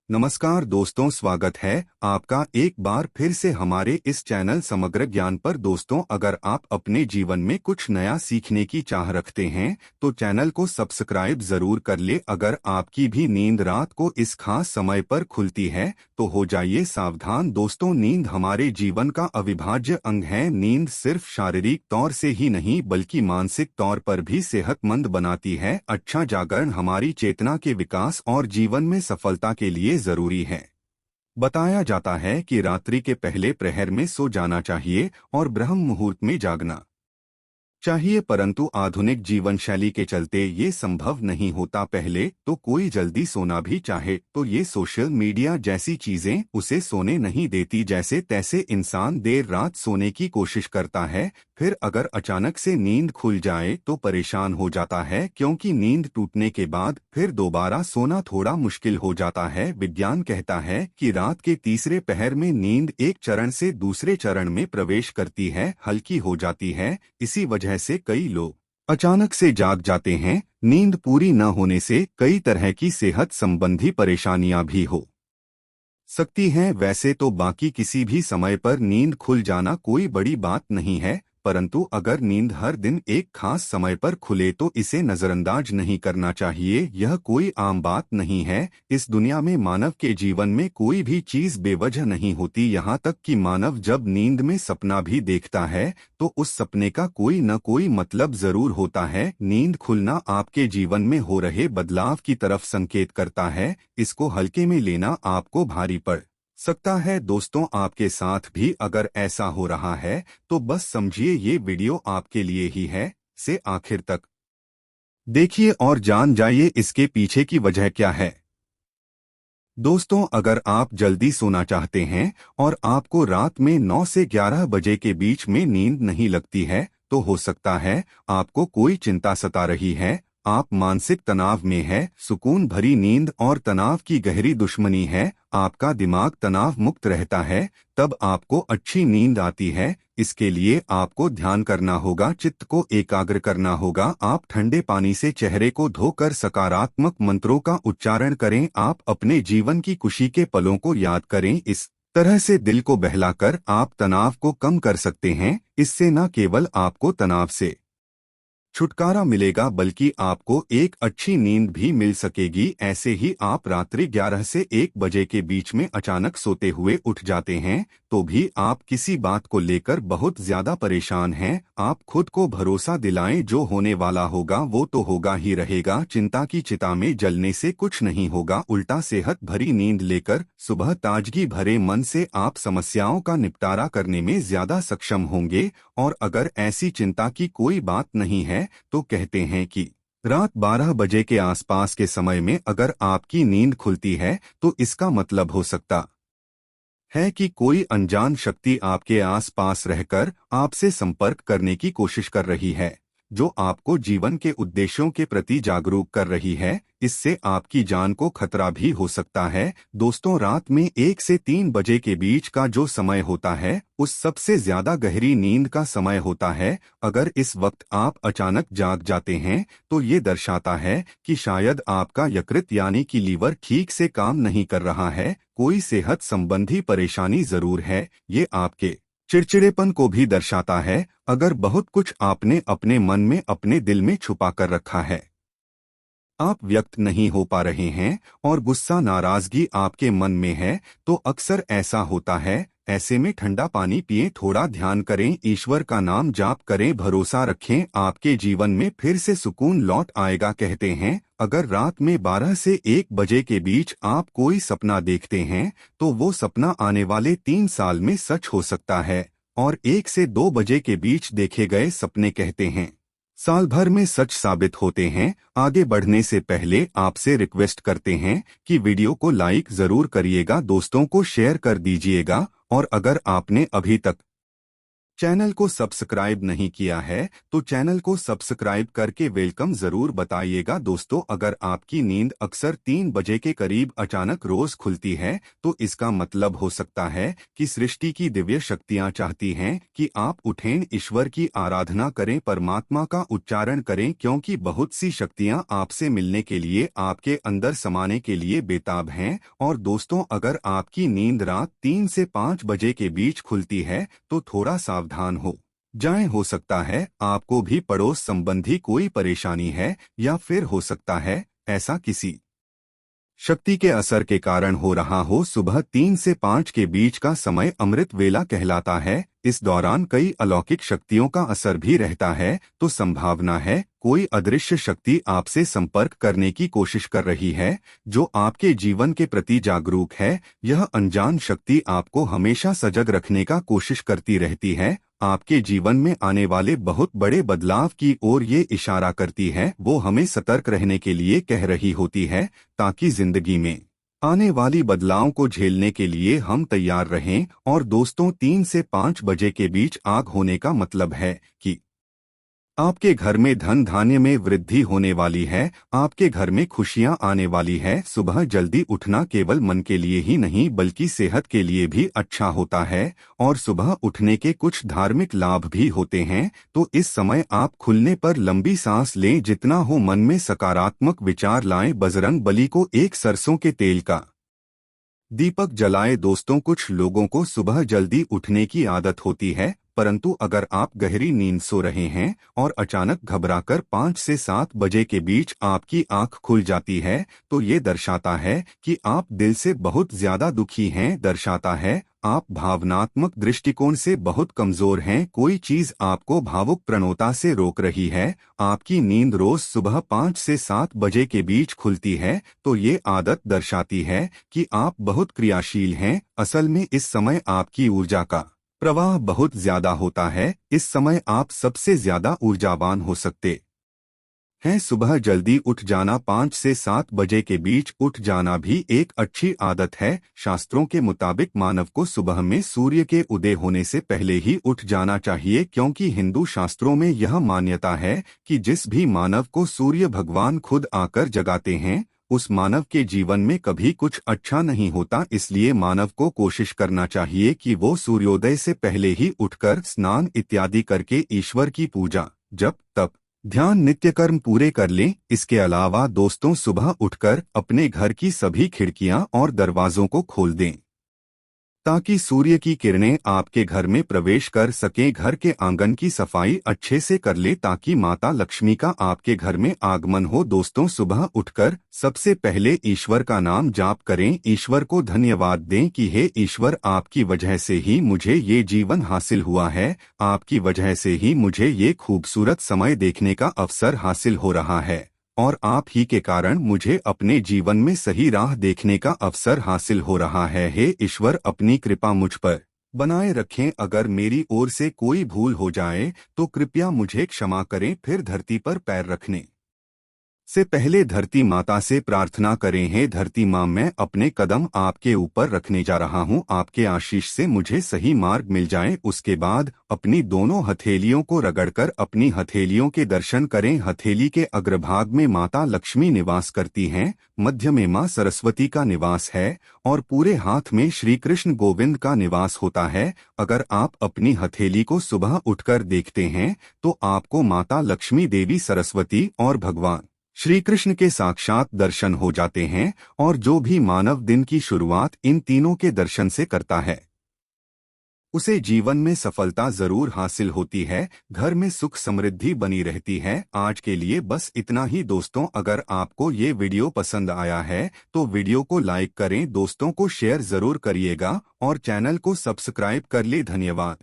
नमस्कार दोस्तों, स्वागत है आपका एक बार फिर से हमारे इस चैनल समग्र ज्ञान पर। दोस्तों, अगर आप अपने जीवन में कुछ नया सीखने की चाह रखते हैं तो चैनल को सब्सक्राइब जरूर कर ले। अगर आपकी भी नींद रात को इस खास समय पर खुलती है तो हो जाइए सावधान। दोस्तों, नींद हमारे जीवन का अविभाज्य अंग है। नींद सिर्फ शारीरिक तौर से ही नहीं बल्कि मानसिक तौर पर भी सेहतमंद बनाती है। अच्छा जागरण हमारी चेतना के विकास और जीवन में सफलता के लिए जरूरी है। बताया जाता है कि रात्रि के पहले प्रहर में सो जाना चाहिए और ब्रह्म मुहूर्त में जागना चाहिए, परंतु आधुनिक जीवन शैली के चलते ये संभव नहीं होता। पहले तो कोई जल्दी सोना भी चाहे तो ये सोशल मीडिया जैसी चीजें उसे सोने नहीं देती। जैसे तैसे इंसान देर रात सोने की कोशिश करता है, फिर अगर अचानक से नींद खुल जाए तो परेशान हो जाता है, क्योंकि नींद टूटने के बाद फिर दोबारा सोना थोड़ा मुश्किल हो जाता है। विज्ञान कहता है कि रात के तीसरे पहर में नींद एक चरण से दूसरे चरण में प्रवेश करती है, हल्की हो जाती है। इसी वजह से कई लोग अचानक से जाग जाते हैं। नींद पूरी न होने से कई तरह की सेहत संबंधी परेशानियां भी हो सकती हैं। वैसे तो बाकी किसी भी समय पर नींद खुल जाना कोई बड़ी बात नहीं है, परंतु अगर नींद हर दिन एक खास समय पर खुले तो इसे नजरअंदाज नहीं करना चाहिए। यह कोई आम बात नहीं है। इस दुनिया में मानव के जीवन में कोई भी चीज बेवजह नहीं होती। यहाँ तक कि मानव जब नींद में सपना भी देखता है तो उस सपने का कोई न कोई मतलब जरूर होता है। नींद खुलना आपके जीवन में हो रहे बदलाव की तरफ संकेत करता है। इसको हल्के में लेना आपको भारी पड़ सकता है। दोस्तों, आपके साथ भी अगर ऐसा हो रहा है तो बस समझिए ये वीडियो आपके लिए ही है। से आखिर तक देखिए और जान जाइए इसके पीछे की वजह क्या है। दोस्तों, अगर आप जल्दी सोना चाहते हैं और आपको रात में 9 से 11 बजे के बीच में नींद नहीं लगती है तो हो सकता है आपको कोई चिंता सता रही है। आप मानसिक तनाव में है। सुकून भरी नींद और तनाव की गहरी दुश्मनी है। आपका दिमाग तनाव मुक्त रहता है तब आपको अच्छी नींद आती है। इसके लिए आपको ध्यान करना होगा, चित्त को एकाग्र करना होगा। आप ठंडे पानी से चेहरे को धोकर सकारात्मक मंत्रों का उच्चारण करें। आप अपने जीवन की खुशी के पलों को याद करें। इस तरह से दिल को बहलाकर आप तनाव को कम कर सकते हैं। इससे न केवल आपको तनाव से छुटकारा मिलेगा बल्कि आपको एक अच्छी नींद भी मिल सकेगी। ऐसे ही आप रात्रि 11 से 1 बजे के बीच में अचानक सोते हुए उठ जाते हैं तो भी आप किसी बात को लेकर बहुत ज्यादा परेशान हैं। आप खुद को भरोसा दिलाएं, जो होने वाला होगा वो तो होगा ही रहेगा। चिंता की चिता में जलने से कुछ नहीं होगा, उल्टा सेहत भरी नींद लेकर सुबह ताजगी भरे मन से आप समस्याओं का निपटारा करने में ज्यादा सक्षम होंगे। और अगर ऐसी चिंता की कोई बात नहीं है तो कहते हैं कि रात 12 बजे के आसपास के समय में अगर आपकी नींद खुलती है तो इसका मतलब हो सकता है कि कोई अनजान शक्ति आपके आसपास रहकर आपसे संपर्क करने की कोशिश कर रही है, जो आपको जीवन के उद्देश्यों के प्रति जागरूक कर रही है। इससे आपकी जान को खतरा भी हो सकता है। दोस्तों, रात में 1 से 3 बजे के बीच का जो समय होता है उस सबसे ज्यादा गहरी नींद का समय होता है। अगर इस वक्त आप अचानक जाग जाते हैं तो ये दर्शाता है कि शायद आपका यकृत यानी कि लीवर ठीक से काम नहीं कर रहा है। कोई सेहत संबंधी परेशानी जरूर है। ये आपके चिड़चिड़ेपन को भी दर्शाता है। अगर बहुत कुछ आपने अपने मन में अपने दिल में छुपा कर रखा है, आप व्यक्त नहीं हो पा रहे हैं और गुस्सा नाराजगी आपके मन में है तो अक्सर ऐसा होता है। ऐसे में ठंडा पानी पिएं, थोड़ा ध्यान करें, ईश्वर का नाम जाप करें, भरोसा रखें, आपके जीवन में फिर से सुकून लौट आएगा। कहते हैं अगर रात में 12 से 1 बजे के बीच आप कोई सपना देखते हैं तो वो सपना आने वाले 3 साल में सच हो सकता है, और 1 से 2 बजे के बीच देखे गए सपने कहते हैं साल भर में सच साबित होते हैं। आगे बढ़ने से पहले आपसे रिक्वेस्ट करते हैं कि वीडियो को लाइक जरूर करिएगा, दोस्तों को शेयर कर दीजिएगा, और अगर आपने अभी तक चैनल को सब्सक्राइब नहीं किया है तो चैनल को सब्सक्राइब करके वेलकम जरूर बताइएगा। दोस्तों, अगर आपकी नींद अक्सर 3 बजे के करीब अचानक रोज खुलती है तो इसका मतलब हो सकता है कि सृष्टि की दिव्य शक्तियां चाहती हैं कि आप उठें, ईश्वर की आराधना करें, परमात्मा का उच्चारण करें, क्योंकि बहुत सी शक्तियां आपसे मिलने के लिए, आपके अंदर समाने के लिए बेताब हैं। और दोस्तों, अगर आपकी नींद रात 3 से 5 बजे के बीच खुलती है तो थोड़ा सावधान हो जाएं। हो सकता है आपको भी पड़ोस संबंधी कोई परेशानी है, या फिर हो सकता है ऐसा किसी शक्ति के असर के कारण हो रहा हो। सुबह 3 से 5 के बीच का समय अमृत वेला कहलाता है। इस दौरान कई अलौकिक शक्तियों का असर भी रहता है, तो संभावना है कोई अदृश्य शक्ति आपसे संपर्क करने की कोशिश कर रही है, जो आपके जीवन के प्रति जागरूक है। यह अनजान शक्ति आपको हमेशा सजग रखने का कोशिश करती रहती है। आपके जीवन में आने वाले बहुत बड़े बदलाव की ओर ये इशारा करती है। वो हमें सतर्क रहने के लिए कह रही होती है, ताकि जिंदगी में आने वाली बदलाव को झेलने के लिए हम तैयार रहें। और दोस्तों, 3 से 5 बजे के बीच आग होने का मतलब है कि आपके घर में धन धान्य में वृद्धि होने वाली है, आपके घर में खुशियां आने वाली है। सुबह जल्दी उठना केवल मन के लिए ही नहीं बल्कि सेहत के लिए भी अच्छा होता है, और सुबह उठने के कुछ धार्मिक लाभ भी होते हैं। तो इस समय आप खुलने पर लंबी सांस लें, जितना हो मन में सकारात्मक विचार लाएं। बजरंग बली को एक सरसों के तेल का दीपक जलाए। दोस्तों, कुछ लोगों को सुबह जल्दी उठने की आदत होती है, परंतु अगर आप गहरी नींद सो रहे हैं और अचानक घबराकर 5 से 7 बजे के बीच आपकी आंख खुल जाती है, तो ये दर्शाता है कि आप दिल से बहुत ज्यादा दुखी हैं। दर्शाता है आप भावनात्मक दृष्टिकोण से बहुत कमजोर हैं। कोई चीज आपको भावुक प्रवणता से रोक रही है। आपकी नींद रोज सुबह 5 से 7 बजे के बीच खुलती है, तो ये आदत दर्शाती है कि आप बहुत क्रियाशील हैं। असल में इस समय आपकी ऊर्जा का प्रवाह बहुत ज्यादा होता है। इस समय आप सबसे ज्यादा ऊर्जावान हो सकते हैं। सुबह जल्दी उठ जाना, 5 से 7 बजे के बीच उठ जाना भी एक अच्छी आदत है। शास्त्रों के मुताबिक मानव को सुबह में सूर्य के उदय होने से पहले ही उठ जाना चाहिए, क्योंकि हिंदू शास्त्रों में यह मान्यता है कि जिस भी मानव को सूर्य भगवान खुद आकर जगाते हैं, उस मानव के जीवन में कभी कुछ अच्छा नहीं होता। इसलिए मानव को कोशिश करना चाहिए कि वो सूर्योदय से पहले ही उठकर स्नान इत्यादि करके ईश्वर की पूजा, जप, तप, ध्यान, नित्य कर्म पूरे कर लें। इसके अलावा दोस्तों, सुबह उठकर अपने घर की सभी खिड़कियां और दरवाजों को खोल दें, ताकि सूर्य की किरणें आपके घर में प्रवेश कर सकें। घर के आंगन की सफाई अच्छे से कर ले, ताकि माता लक्ष्मी का आपके घर में आगमन हो। दोस्तों, सुबह उठकर सबसे पहले ईश्वर का नाम जाप करें। ईश्वर को धन्यवाद दें कि हे ईश्वर, आपकी वजह से ही मुझे ये जीवन हासिल हुआ है, आपकी वजह से ही मुझे ये खूबसूरत समय देखने का अवसर हासिल हो रहा है, और आप ही के कारण मुझे अपने जीवन में सही राह देखने का अवसर हासिल हो रहा है। हे ईश्वर, अपनी कृपा मुझ पर बनाए रखें। अगर मेरी ओर से कोई भूल हो जाए तो कृपया मुझे क्षमा करें। फिर धरती पर पैर रखने से पहले धरती माता से प्रार्थना करें, हे धरती माँ, मैं अपने कदम आपके ऊपर रखने जा रहा हूँ, आपके आशीष से मुझे सही मार्ग मिल जाए। उसके बाद अपनी दोनों हथेलियों को रगड़कर अपनी हथेलियों के दर्शन करें। हथेली के अग्रभाग में माता लक्ष्मी निवास करती हैं, मध्य में माँ सरस्वती का निवास है, और पूरे हाथ में श्री कृष्ण गोविंद का निवास होता है। अगर आप अपनी हथेली को सुबह उठकर देखते हैं तो आपको माता लक्ष्मी, देवी सरस्वती और भगवान श्री कृष्ण के साक्षात दर्शन हो जाते हैं। और जो भी मानव दिन की शुरुआत इन तीनों के दर्शन से करता है, उसे जीवन में सफलता जरूर हासिल होती है, घर में सुख समृद्धि बनी रहती है। आज के लिए बस इतना ही दोस्तों। अगर आपको ये वीडियो पसंद आया है तो वीडियो को लाइक करें, दोस्तों को शेयर जरूर करिएगा और चैनल को सब्सक्राइब कर ले। धन्यवाद।